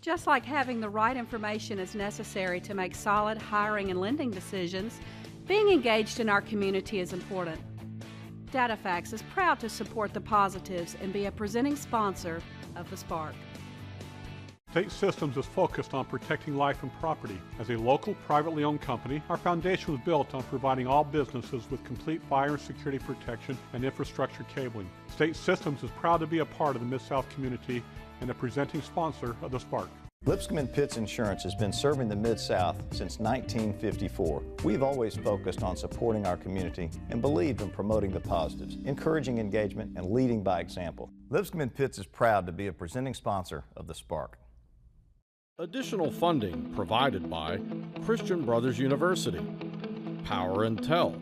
Just like having the right information is necessary to make solid hiring and lending decisions, being engaged in our community is important. DataFax is proud to support the positives and be a presenting sponsor of the Spark. State Systems is focused on protecting life and property. As a local, privately owned company, our foundation was built on providing all businesses with complete fire and security protection and infrastructure cabling. State Systems is proud to be a part of the Mid-South community and a presenting sponsor of the Spark. Lipscomb & Pitts Insurance has been serving the Mid-South since 1954. We've always focused on supporting our community and believed in promoting the positives, encouraging engagement, and leading by example. Lipscomb & Pitts is proud to be a presenting sponsor of the Spark. Additional funding provided by Christian Brothers University, Power & Tel,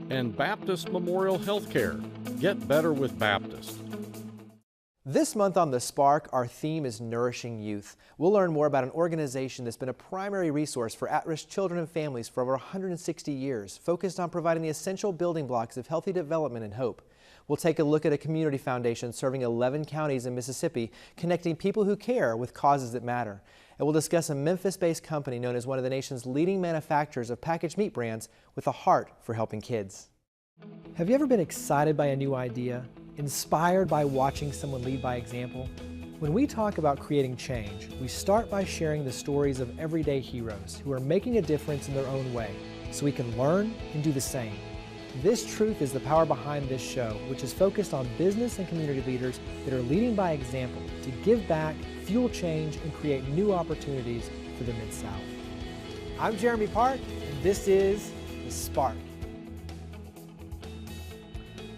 and Baptist Memorial Healthcare. Get better with Baptist. This month on The Spark, our theme is Nourishing Youth. We'll learn more about an organization that's been a primary resource for at-risk children and families for over 160 years, focused on providing the essential building blocks of healthy development and hope. We'll take a look at a community foundation serving 11 counties in Mississippi, connecting people who care with causes that matter. And we'll discuss a Memphis-based company known as one of the nation's leading manufacturers of packaged meat brands with a heart for helping kids. Have you ever been excited by a new idea? Inspired by watching someone lead by example? When we talk about creating change, we start by sharing the stories of everyday heroes who are making a difference in their own way, so we can learn and do the same. This truth is the power behind this show, which is focused on business and community leaders that are leading by example to give back, fuel change, and create new opportunities for the Mid-South. I'm Jeremy Park, and this is The Spark.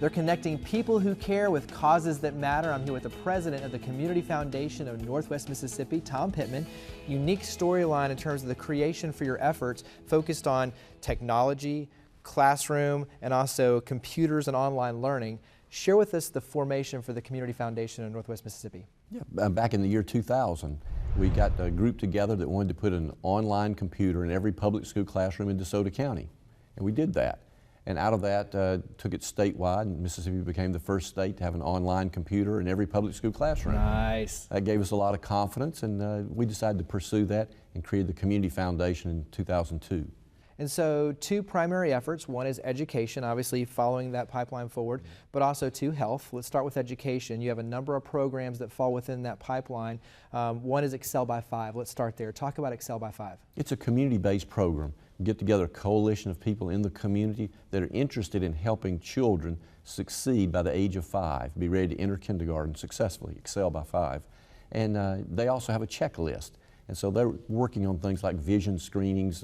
They're connecting people who care with causes that matter. I'm here with the president of the Community Foundation of Northwest Mississippi, Tom Pittman. Unique storyline in terms of the creation for your efforts, focused on technology, classroom, and also computers and online learning. Share with us the formation for the Community Foundation of Northwest Mississippi. Yeah, back in the year 2000, we got a group together that wanted to put an online computer in every public school classroom in DeSoto County, and we did that. And out of that, took it statewide, and Mississippi became the first state to have an online computer in every public school classroom. Nice. That gave us a lot of confidence, and we decided to pursue that and created the Community Foundation in 2002. And so two primary efforts. One is education, obviously following that pipeline forward, but also two, health. Let's start with education. You have a number of programs that fall within that pipeline. One is Excel by 5. Let's start there. Talk about Excel by 5. It's a community-based program. We get together a coalition of people in the community that are interested in helping children succeed by the age of 5, be ready to enter kindergarten successfully, Excel by 5. And they also have a checklist. And so they're working on things like vision screenings,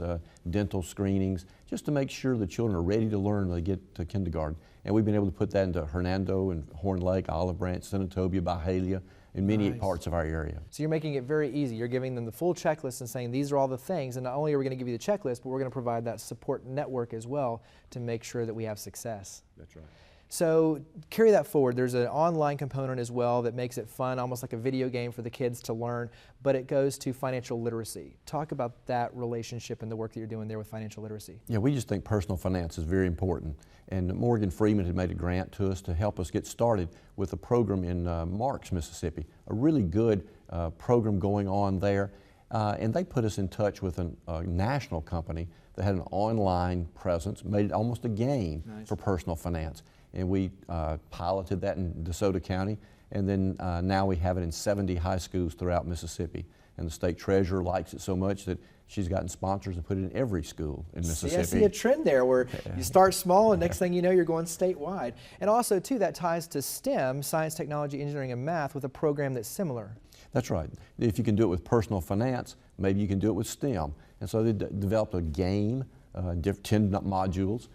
dental screenings, just to make sure the children are ready to learn when they get to kindergarten. And we've been able to put that into Hernando and Horn Lake, Olive Branch, Senatobia, Byhalia, in many parts of our area. So you're making it very easy. You're giving them the full checklist and saying these are all the things, and not only are we going to give you the checklist, but we're going to provide that support network as well to make sure that we have success. That's right. So carry that forward. There's an online component as well that makes it fun, almost like a video game for the kids to learn, but it goes to financial literacy. Talk about that relationship and the work that you're doing there with financial literacy. Yeah, we just think personal finance is very important. And Morgan Freeman had made a grant to us to help us get started with a program in Marks, Mississippi, a really good program going on there. And they put us in touch with a national company that had an online presence, made it almost a game for personal finance. And we piloted that in DeSoto County, and then now we have it in 70 high schools throughout Mississippi. And the state treasurer likes it so much that she's gotten sponsors and put it in every school in Mississippi. I see a trend there where you start small and next thing you know you're going statewide. And also too, that ties to STEM, science, technology, engineering, and math, with a program that's similar. That's right. If you can do it with personal finance, maybe you can do it with STEM. And so they developed a game, 10 modules,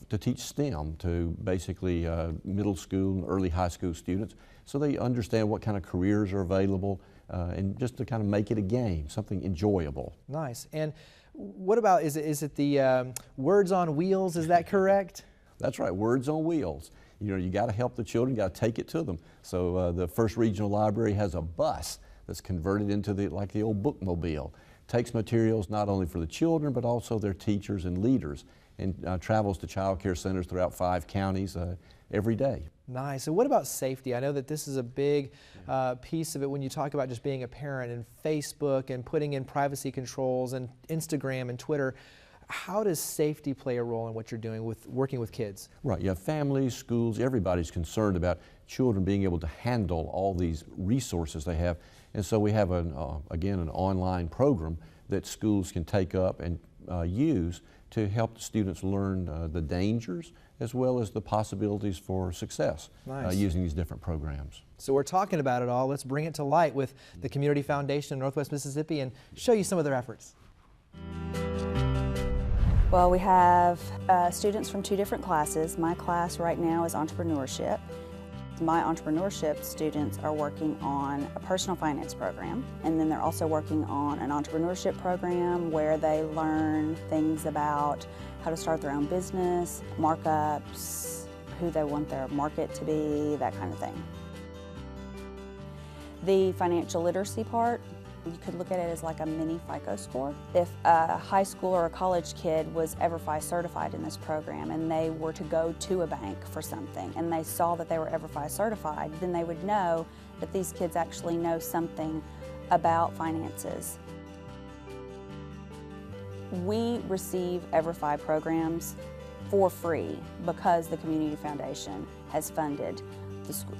to teach STEM to basically middle school and early high school students, so they understand what kind of careers are available, and just to kind of make it a game, something enjoyable. Nice. And what about, is it the Words on Wheels, is that correct? That's right, Words on Wheels. You know, you got to help the children, got to take it to them. So the First Regional Library has a bus that's converted into like the old bookmobile. Takes materials not only for the children, but also their teachers and leaders, and travels to child care centers throughout 5 counties every day. Nice. So what about safety? I know that this is a big piece of it when you talk about just being a parent and Facebook and putting in privacy controls and Instagram and Twitter. How does safety play a role in what you're doing with working with kids? Right, yeah, families, schools, everybody's concerned about children being able to handle all these resources they have. And so we have, again, an online program that schools can take up and use to help the students learn the dangers as well as the possibilities for success. Nice. Using these different programs. So we're talking about it all. Let's bring it to light with the Community Foundation of Northwest Mississippi and show you some of their efforts. Well, we have students from 2 different classes. My class right now is entrepreneurship. My entrepreneurship students are working on a personal finance program, and then they're also working on an entrepreneurship program where they learn things about how to start their own business, markups, who they want their market to be, that kind of thing. The financial literacy part, you could look at it as like a mini FICO score. If a high school or a college kid was EverFi certified in this program and they were to go to a bank for something and they saw that they were EverFi certified, then they would know that these kids actually know something about finances. We receive EverFi programs for free because the Community Foundation has funded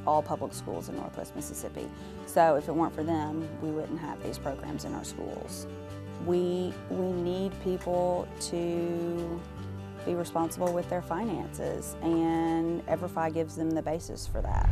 all public schools in Northwest Mississippi. So if it weren't for them, we wouldn't have these programs in our schools. We need people to be responsible with their finances, and EverFi gives them the basis for that.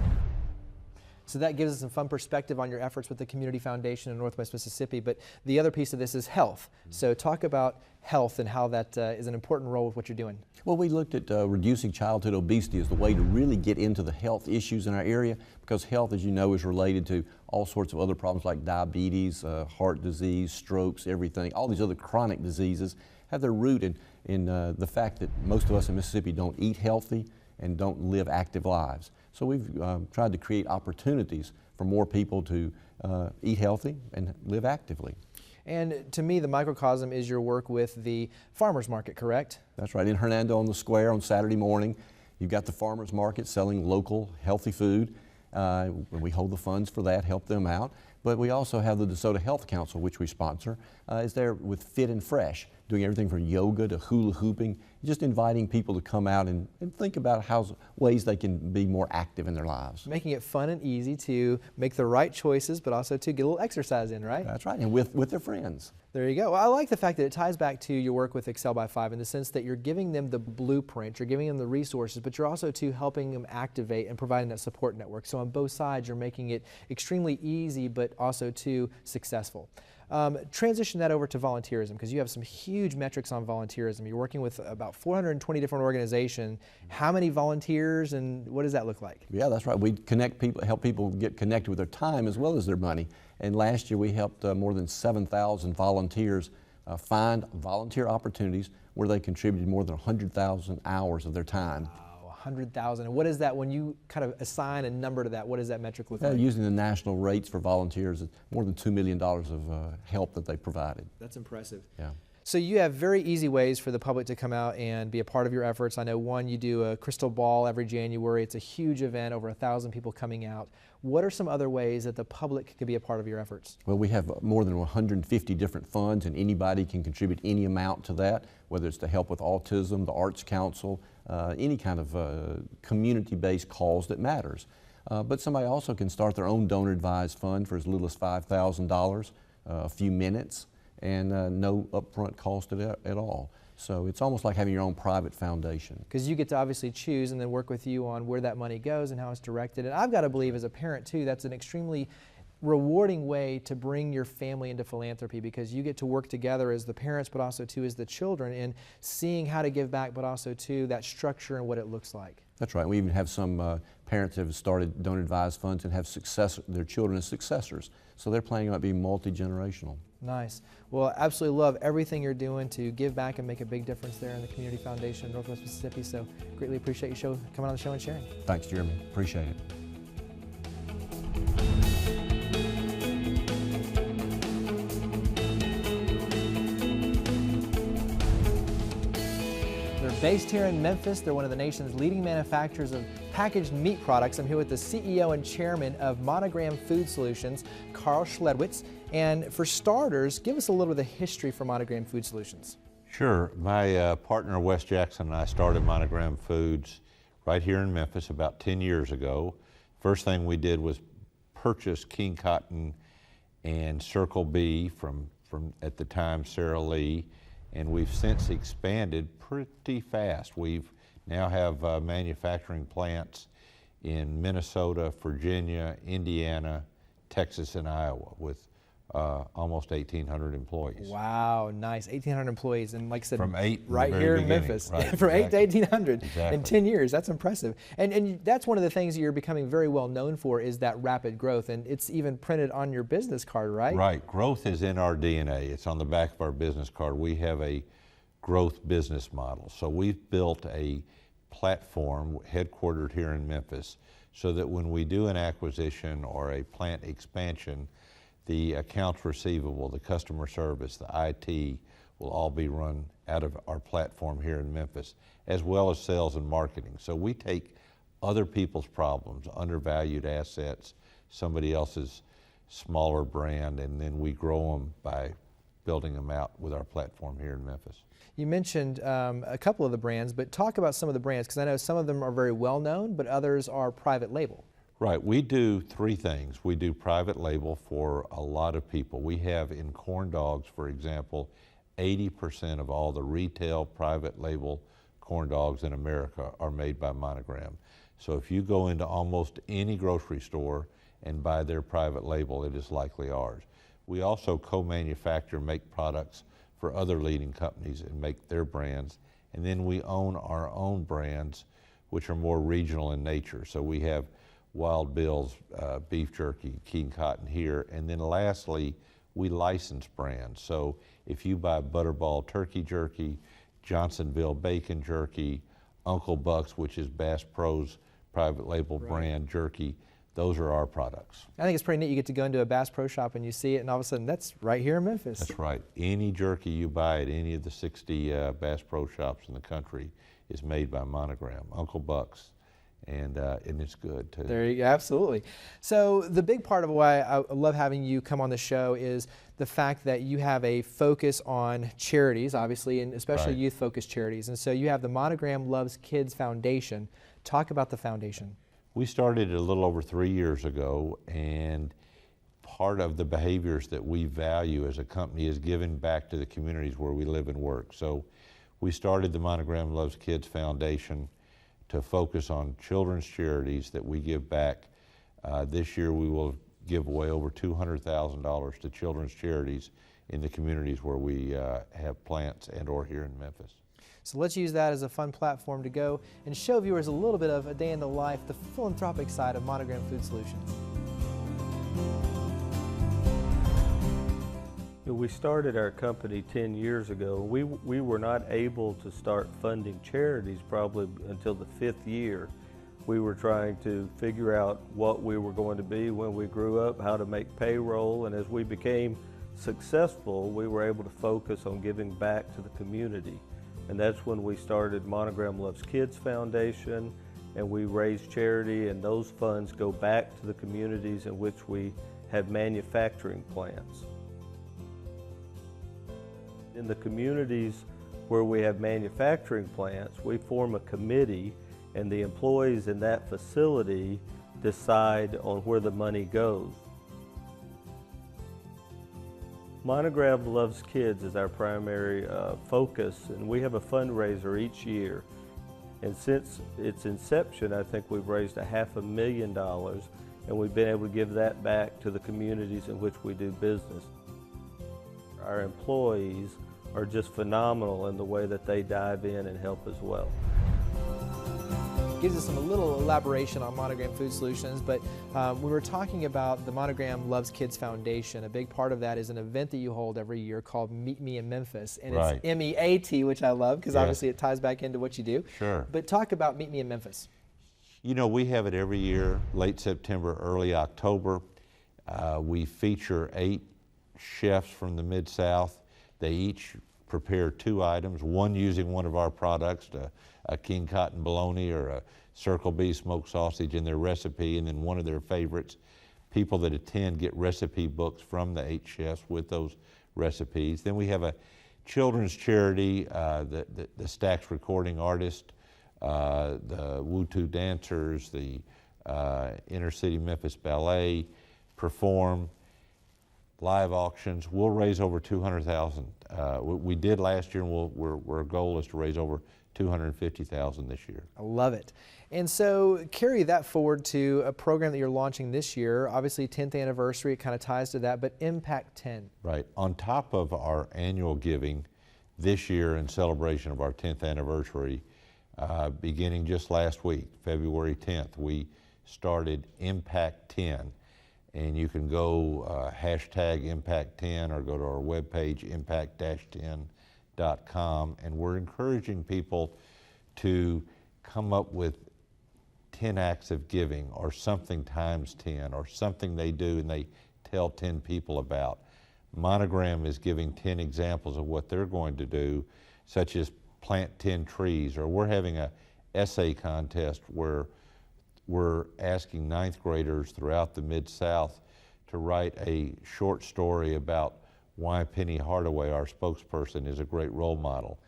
So that gives us some fun perspective on your efforts with the Community Foundation in Northwest Mississippi, but the other piece of this is health. So talk about health and how that is an important role with what you're doing. Well, we looked at reducing childhood obesity as the way to really get into the health issues in our area, because health, as you know, is related to all sorts of other problems like diabetes, heart disease, strokes, everything. All these other chronic diseases have their root in the fact that most of us in Mississippi don't eat healthy and don't live active lives. So we've tried to create opportunities for more people to eat healthy and live actively. And to me, the microcosm is your work with the farmers market, correct? That's right. In Hernando on the Square on Saturday morning, you've got the farmers market selling local, healthy food. We hold the funds for that, help them out. But we also have the DeSoto Health Council, which we sponsor, is there with Fit and Fresh, doing everything from yoga to hula hooping, just inviting people to come out and think about ways they can be more active in their lives. Making it fun and easy to make the right choices, but also to get a little exercise in, right? That's right, and with their friends. There you go. Well, I like the fact that it ties back to your work with Excel by 5 in the sense that you're giving them the blueprint, you're giving them the resources, but you're also too helping them activate and providing that support network. So on both sides, you're making it extremely easy, but also too successful. Transition that over to volunteerism, because you have some huge metrics on volunteerism. You're working with about 420 different organizations. How many volunteers, and what does that look like? Yeah, that's right. We connect people, help people get connected with their time as well as their money. And last year we helped more than 7,000 volunteers find volunteer opportunities where they contributed more than 100,000 hours of their time. 100,000. And what is that, when you kind of assign a number to that, what does that metric look like? Using the national rates for volunteers, it's more than $2 million of help that they provided. That's impressive. Yeah. So you have very easy ways for the public to come out and be a part of your efforts. I know one, you do a crystal ball every January. It's a huge event, over 1,000 people coming out. What are some other ways that the public can be a part of your efforts? Well, we have more than 150 different funds, and anybody can contribute any amount to that, whether it's to help with autism, the Arts Council, any kind of community-based cause that matters. But somebody also can start their own donor-advised fund for as little as $5,000, a few minutes, and no upfront cost at all. So it's almost like having your own private foundation. Because you get to obviously choose and then work with you on where that money goes and how it's directed. And I've got to believe as a parent too, that's an extremely rewarding way to bring your family into philanthropy, because you get to work together as the parents, but also too as the children, in seeing how to give back, but also too that structure and what it looks like. That's right. We even have some parents that have started donor-advised funds and have their children as successors. So they're planning on being multi-generational. Nice. Well, absolutely love everything you're doing to give back and make a big difference there in the Community Foundation of Northwest Mississippi. So greatly appreciate you coming on the show and sharing. Thanks, Jeremy. Appreciate it. They're based here in Memphis. They're one of the nation's leading manufacturers of packaged meat products. I'm here with the CEO and chairman of Monogram Food Solutions, Carl Schledwitz. And for starters, give us a little of the history for Monogram Food Solutions. Sure. My partner Wes Jackson and I started Monogram Foods right here in Memphis about 10 years ago. First thing we did was purchase King Cotton and Circle B from at the time Sara Lee, and we've since expanded pretty fast. We've now have manufacturing plants in Minnesota, Virginia, Indiana, Texas, and Iowa with almost 1,800 employees. Wow, nice. 1,800 employees, and like I said, from 8 right here in Memphis. Right, from 8 to 1,800 exactly. in 10 years. That's impressive. And that's one of the things that you're becoming very well known for is that rapid growth, and it's even printed on your business card, right? Right. Growth is in our DNA. It's on the back of our business card. We have a growth business model. So we've built a platform headquartered here in Memphis so that when we do an acquisition or a plant expansion, the accounts receivable, the customer service, the IT will all be run out of our platform here in Memphis, as well as sales and marketing. So we take other people's problems, undervalued assets, somebody else's smaller brand, and then we grow them by building them out with our platform here in Memphis. You mentioned a couple of the brands, but talk about some of the brands, because I know some of them are very well known, but others are private label. Right, we do three things. We do private label for a lot of people. We have in corn dogs, for example, 80% of all the retail private label corn dogs in America are made by Monogram. So if you go into almost any grocery store and buy their private label, it is likely ours. We also co-manufacture, make products for other leading companies and make their brands. And then we own our own brands, which are more regional in nature. So we have Wild Bill's beef jerky, King Cotton here. And then lastly, we license brands. So if you buy Butterball turkey jerky, Johnsonville bacon jerky, Uncle Buck's, which is Bass Pro's private label brand jerky, those are our products. I think it's pretty neat. You get to go into a Bass Pro Shop and you see it, and all of a sudden that's right here in Memphis. That's right. Any jerky you buy at any of the 60 Bass Pro Shops in the country is made by Monogram, Uncle Buck's, and it's good too. There you go, absolutely. So the big part of why I love having you come on the show is the fact that you have a focus on charities, obviously, and especially youth-focused charities. And so you have the Monogram Loves Kids Foundation. Talk about the foundation. We started it a little over 3 years ago, and part of the behaviors that we value as a company is giving back to the communities where we live and work. So we started the Monogram Loves Kids Foundation to focus on children's charities that we give back. This year we will give away over $200,000 to children's charities in the communities where we have plants and or here in Memphis. So let's use that as a fun platform to go and show viewers a little bit of a day in the life, the philanthropic side of Monogram Food Solutions. We started our company 10 years ago. We were not able to start funding charities probably until the 5th year. We were trying to figure out what we were going to be when we grew up, how to make payroll, and as we became successful, we were able to focus on giving back to the community. And that's when we started Monogram Loves Kids Foundation, and we raise charity, and those funds go back to the communities in which we have manufacturing plants. In the communities where we have manufacturing plants, we form a committee, and the employees in that facility decide on where the money goes. Monogram Loves Kids is our primary focus, and we have a fundraiser each year. And since its inception, I think we've raised $500,000, and we've been able to give that back to the communities in which we do business. Our employees are just phenomenal in the way that they dive in and help as well. Gives us a little elaboration on Monogram Food Solutions, but we were talking about the Monogram Loves Kids Foundation. A big part of that is an event that you hold every year called Meet Me in Memphis, and it's M-E-A-T, which I love because obviously it ties back into what you do. Sure. But talk about Meet Me in Memphis. You know, we have it every year, late September, early October. We feature 8 chefs from the Mid-South. They each prepare 2 items, one using one of our products, a King Cotton bologna or a Circle B smoked sausage in their recipe, and then one of their favorites. People that attend get recipe books from the 8 chefs with those recipes. Then we have a children's charity, the Stax Recording Artist, the Woo-Too Dancers, the Inner City Memphis Ballet perform, live auctions. We'll raise over $200,000. We did last year, and our goal is to raise over $250,000 this year. I love it. And so carry that forward to a program that you're launching this year. Obviously 10th anniversary, it kind of ties to that, but Impact 10. Right. On top of our annual giving this year in celebration of our 10th anniversary, beginning just last week, February 10th, we started Impact 10. And you can go hashtag Impact 10 or go to our webpage, impact-10.com. And we're encouraging people to come up with 10 acts of giving, or something times 10, or something they do and they tell 10 people about. Monogram is giving 10 examples of what they're going to do, such as plant 10 trees, or we're having a essay contest where we're asking 9th graders throughout the Mid-South to write a short story about why Penny Hardaway, our spokesperson, is a great role model.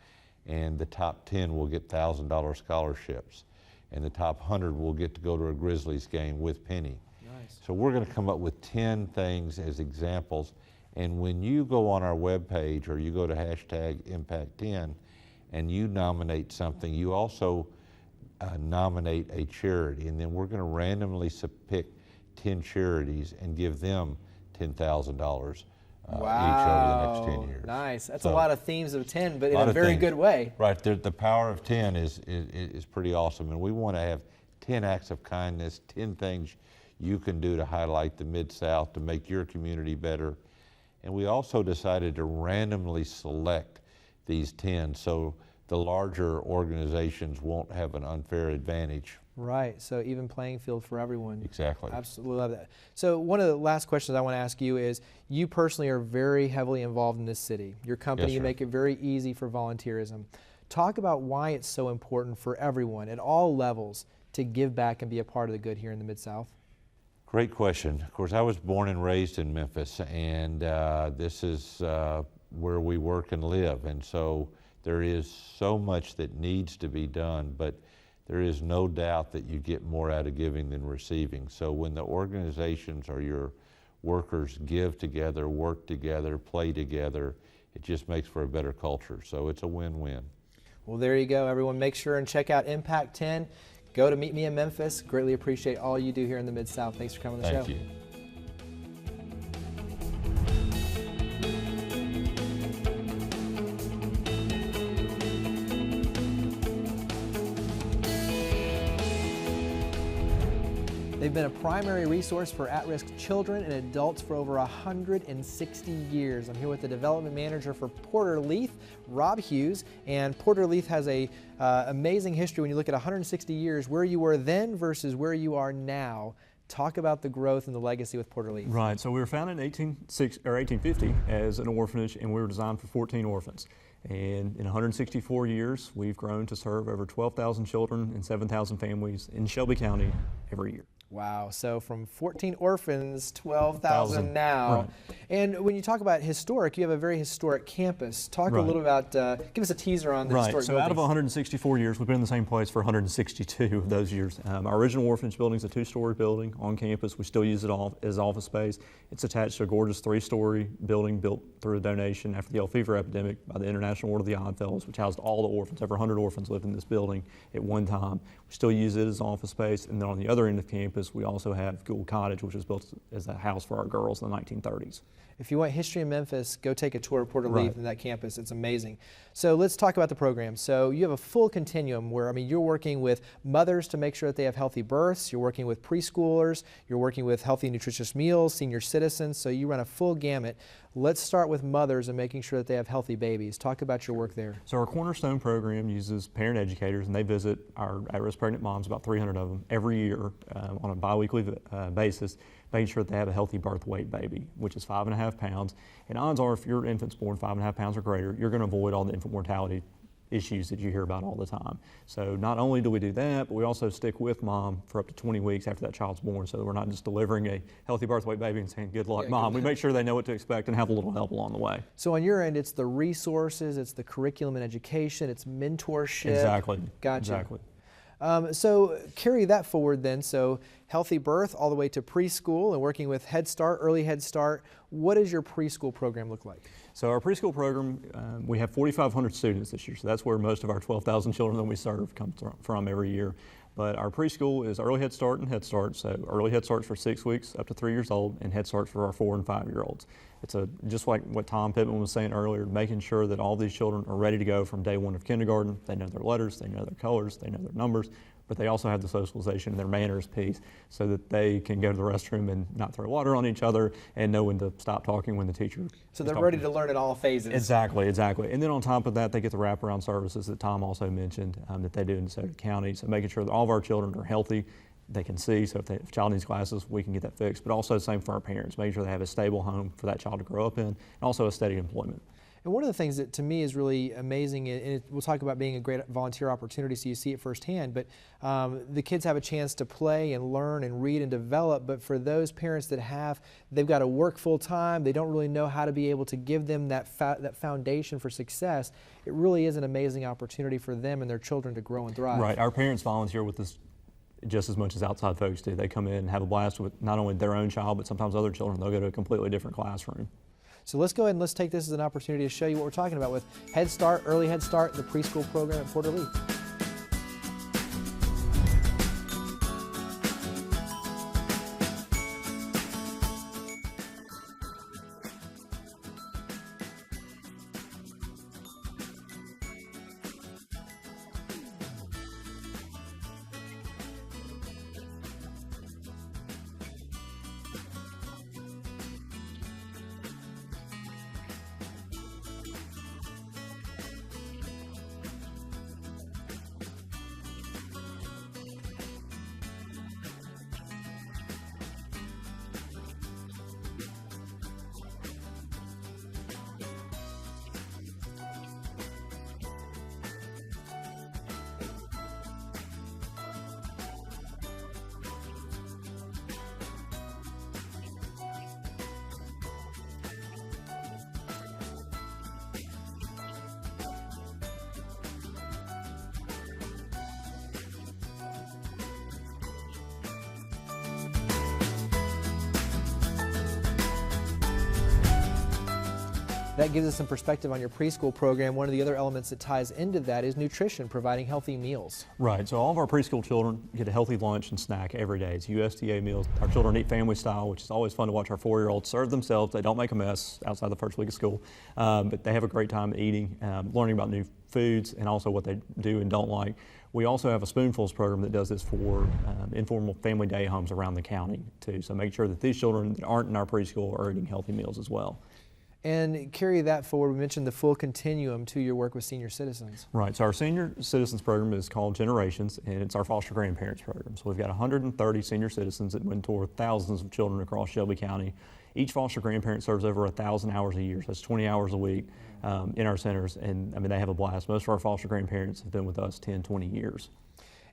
And the top 10 will get $1,000 scholarships, and the top 100 will get to go to a Grizzlies game with Penny. Nice. So we're going to come up with 10 things as examples, and when you go on our webpage or you go to hashtag Impact 10 and you nominate something, you also nominate a charity, and then we're going to randomly pick 10 charities and give them $10,000 each over the next 10 years. Nice. That's So, a lot of themes of 10, but in a very good way. Right. The power of 10 is pretty awesome, and we want to have 10 acts of kindness, 10 things you can do to highlight the Mid-South to make your community better. And we also decided to randomly select these 10 so the larger organizations won't have an unfair advantage. Right, so even playing field for everyone. Exactly. Absolutely love that. So one of the last questions I want to ask you is, you personally are very heavily involved in this city. Your company, Yes, you sir. make it very easy for volunteerism. Talk about why it's so important for everyone at all levels to give back and be a part of the good here in the Mid-South. Great question. Of course, I was born and raised in Memphis, and this is where we work and live. And so there is so much that needs to be done, but there is no doubt that you get more out of giving than receiving. So when the organizations or your workers give together, work together, play together, it just makes for a better culture. So it's a win-win. Well, there you go, everyone. Make sure and check out Impact 10. Go to Meet Me in Memphis. Greatly appreciate all you do here in the Mid-South. Thanks for coming on the show. Thank you. They've been a primary resource for at-risk children and adults for over 160 years. I'm here with the development manager for Porter Leith, Rob Hughes, and Porter Leith has a amazing history when you look at 160 years, where you were then versus where you are now. Talk about the growth and the legacy with Porter Leith. Right, so we were founded in 1850 as an orphanage, and we were designed for 14 orphans. And in 164 years, we've grown to serve over 12,000 children and 7,000 families in Shelby County every year. Wow, so from 14 orphans, 12,000 now. Right. And when you talk about historic, you have a very historic campus. Talk a Right. little about, give us a teaser on the Right, historic so out of buildings. 164 years, we've been in the same place for 162 of those years. Our original orphanage building is a 2-story building on campus. We still use it all as office space. It's attached to a gorgeous 3-story building built through a donation after the yellow fever epidemic by the International Order of the Oddfellows, which housed all the orphans. Over 100 orphans lived in this building at one time. We still use it as office space. And then on the other end of campus, we also have Gould Cottage, which was built as a house for our girls in the 1930s. If you want history in Memphis, go take a tour of Porter Leith Right. and that campus. It's amazing. So let's talk about the program. So you have a full continuum where, I mean, you're working with mothers to make sure that they have healthy births. You're working with preschoolers. You're working with healthy, nutritious meals, senior citizens. So you run a full gamut. Let's start with mothers and making sure that they have healthy babies. Talk about your work there. So our Cornerstone program uses parent educators, and they visit our at-risk pregnant moms, about 300 of them, every year on a biweekly basis, making sure that they have a healthy birth weight baby, which is 5.5 pounds. And odds are, if your infant's born 5.5 pounds or greater, you're going to avoid all the infant mortality issues that you hear about all the time. So not only do we do that, but we also stick with mom for up to 20 weeks after that child's born, so that we're not just delivering a healthy birth weight baby and saying, good luck, mom. We make sure they know what to expect and have a little help along the way. So on your end, it's the resources, it's the curriculum and education, it's mentorship. Exactly. Gotcha. Exactly. So carry that forward then. So healthy birth all the way to preschool and working with Head Start, early Head Start. What does your preschool program look like? So our preschool program, we have 4,500 students this year. So that's where most of our 12,000 children that we serve come from every year. But our preschool is early Head Start and Head Start. So early Head Start's for 6 weeks up to 3 years old, and Head Start's for our 4 and 5 year olds. It's just like what Tom Pittman was saying earlier, making sure that all these children are ready to go from day one of kindergarten. They know their letters, they know their colors, they know their numbers, but they also have the socialization and their manners piece so that they can go to the restroom and not throw water on each other and know when to stop talking when the teacher So they're ready to learn at all phases. Exactly, exactly. And then on top of that, they get the wraparound services that Tom also mentioned that they do in DeSoto County. So making sure that all of our children are healthy, they can see, so if a child needs glasses, we can get that fixed. But also the same for our parents, making sure they have a stable home for that child to grow up in, and also a steady employment. And one of the things that to me is really amazing, and we'll talk about being a great volunteer opportunity so you see it firsthand, but the kids have a chance to play and learn and read and develop, but for those parents that they've got to work full time, they don't really know how to be able to give them that foundation for success, it really is an amazing opportunity for them and their children to grow and thrive. Right, our parents volunteer with us just as much as outside folks do. They come in and have a blast with not only their own child, but sometimes other children. They'll go to a completely different classroom. So let's go ahead and let's take this as an opportunity to show you what we're talking about with Head Start, Early Head Start, the preschool program at Port-Orleans. That gives us some perspective on your preschool program. One of the other elements that ties into that is nutrition, providing healthy meals. Right, so all of our preschool children get a healthy lunch and snack every day. It's USDA meals. Our children eat family style, which is always fun to watch our 4-year-olds serve themselves. They don't make a mess outside the first week of school, but they have a great time eating, learning about new foods, and also what they do and don't like. We also have a Spoonfuls program that does this for informal family day homes around the county too. So make sure that these children that aren't in our preschool are eating healthy meals as well. And carry that forward. We mentioned the full continuum to your work with senior citizens. Right, so our senior citizens program is called Generations, and it's our foster grandparents program. So we've got 130 senior citizens that mentor thousands of children across Shelby County. Each foster grandparent serves over 1,000 hours a year, so that's 20 hours a week in our centers, and I mean, they have a blast. Most of our foster grandparents have been with us 10, 20 years.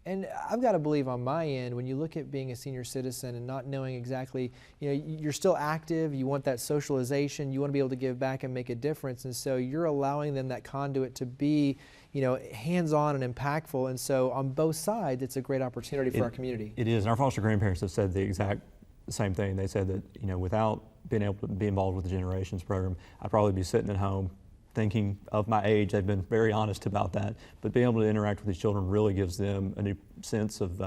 And I've got to believe on my end, when you look at being a senior citizen and not knowing exactly, you're still active, you want that socialization, you want to be able to give back and make a difference, and so you're allowing them that conduit to be, hands-on and impactful, and so on both sides, it's a great opportunity for our community. It is, and our foster grandparents have said the exact same thing. They said that, without being able to be involved with the Generations program, I'd probably be sitting at home thinking of my age. They've been very honest about that, but being able to interact with these children really gives them a new sense of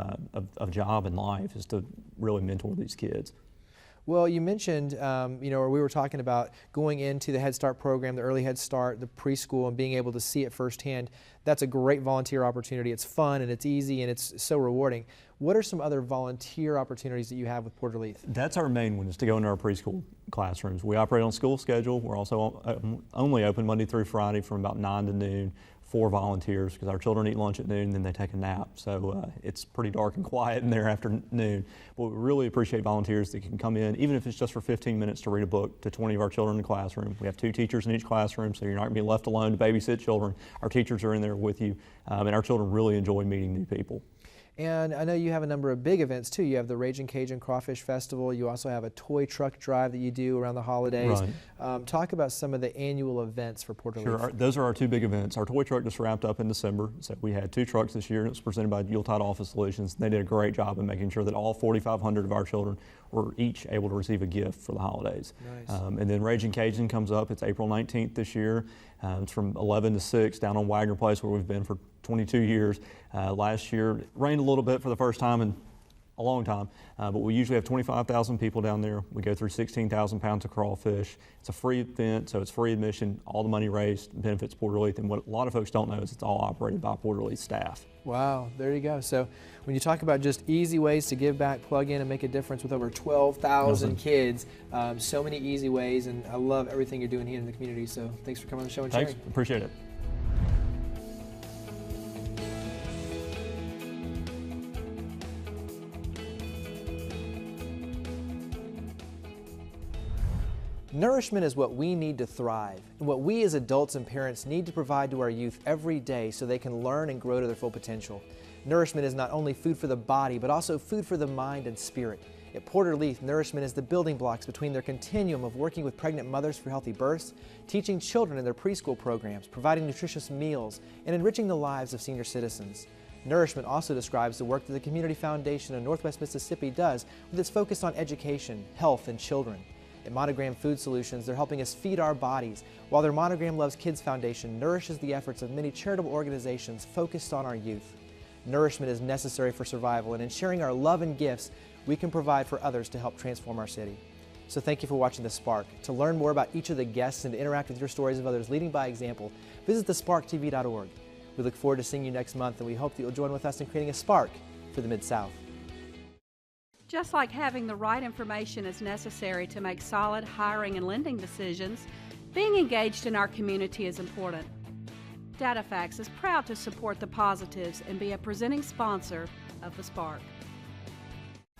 job and life, is to really mentor these kids. Well, you mentioned, or we were talking about going into the Head Start program, the early Head Start, the preschool, and being able to see it firsthand. That's a great volunteer opportunity. It's fun and it's easy and it's so rewarding. What are some other volunteer opportunities that you have with Port-Orleans? That's our main one, is to go into our preschool classrooms. We operate on school schedule. We're also only open Monday through Friday from about 9 to noon. 4 volunteers because our children eat lunch at noon and then they take a nap. So it's pretty dark and quiet in there after noon. But we really appreciate volunteers that can come in, even if it's just for 15 minutes to read a book to 20 of our children in the classroom. We have 2 teachers in each classroom, so you're not going to be left alone to babysit children. Our teachers are in there with you, and our children really enjoy meeting new people. And I know you have a number of big events too. You have the Raging Cajun Crawfish Festival. You also have a toy truck drive that you do around the holidays. Right. Talk about some of the annual events for Port Orleans. Sure, those are our 2 big events. Our toy truck just wrapped up in December. So we had 2 trucks this year, and it was presented by Yuletide Office Solutions. They did a great job in making sure that all 4,500 of our children were each able to receive a gift for the holidays. Nice. And then Raging Cajun comes up. It's April 19th this year. It's from 11 to 6 down on Wagner Place, where we've been for 22 years. Last year it rained a little bit for the first time in a long time, but we usually have 25,000 people down there. We go through 16,000 pounds of crawfish. It's a free event, so it's free admission. All the money raised benefits Port Orleans, and what a lot of folks don't know is it's all operated by Port Orleans staff. Wow, there you go. So when you talk about just easy ways to give back, plug in, and make a difference with over 12,000 kids, so many easy ways, and I love everything you're doing here in the community. So thanks for coming on the show and sharing. Thanks, appreciate it. Nourishment is what we need to thrive, and what we as adults and parents need to provide to our youth every day so they can learn and grow to their full potential. Nourishment is not only food for the body, but also food for the mind and spirit. At Porter Leaf, nourishment is the building blocks between their continuum of working with pregnant mothers for healthy births, teaching children in their preschool programs, providing nutritious meals, and enriching the lives of senior citizens. Nourishment also describes the work that the Community Foundation of Northwest Mississippi does with its focus on education, health, and children. At Monogram Food Solutions, they're helping us feed our bodies, while their Monogram Loves Kids Foundation nourishes the efforts of many charitable organizations focused on our youth. Nourishment is necessary for survival, and in sharing our love and gifts, we can provide for others to help transform our city. So thank you for watching The Spark. To learn more about each of the guests and to interact with your stories of others leading by example, visit thesparktv.org. We look forward to seeing you next month, and we hope that you'll join with us in creating a spark for the Mid-South. Just like having the right information is necessary to make solid hiring and lending decisions, being engaged in our community is important. DataFax is proud to support the positives and be a presenting sponsor of The Spark.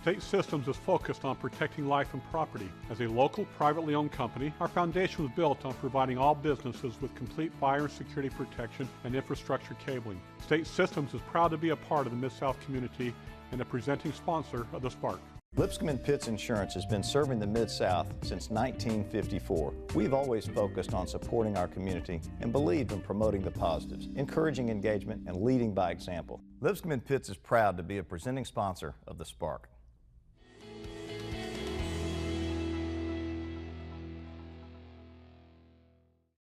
State Systems is focused on protecting life and property. As a local, privately owned company, our foundation was built on providing all businesses with complete fire and security protection and infrastructure cabling. State Systems is proud to be a part of the Mid-South community and a presenting sponsor of The Spark. Lipscomb & Pitts Insurance has been serving the Mid-South since 1954. We've always focused on supporting our community and believed in promoting the positives, encouraging engagement, and leading by example. Lipscomb & Pitts is proud to be a presenting sponsor of The Spark.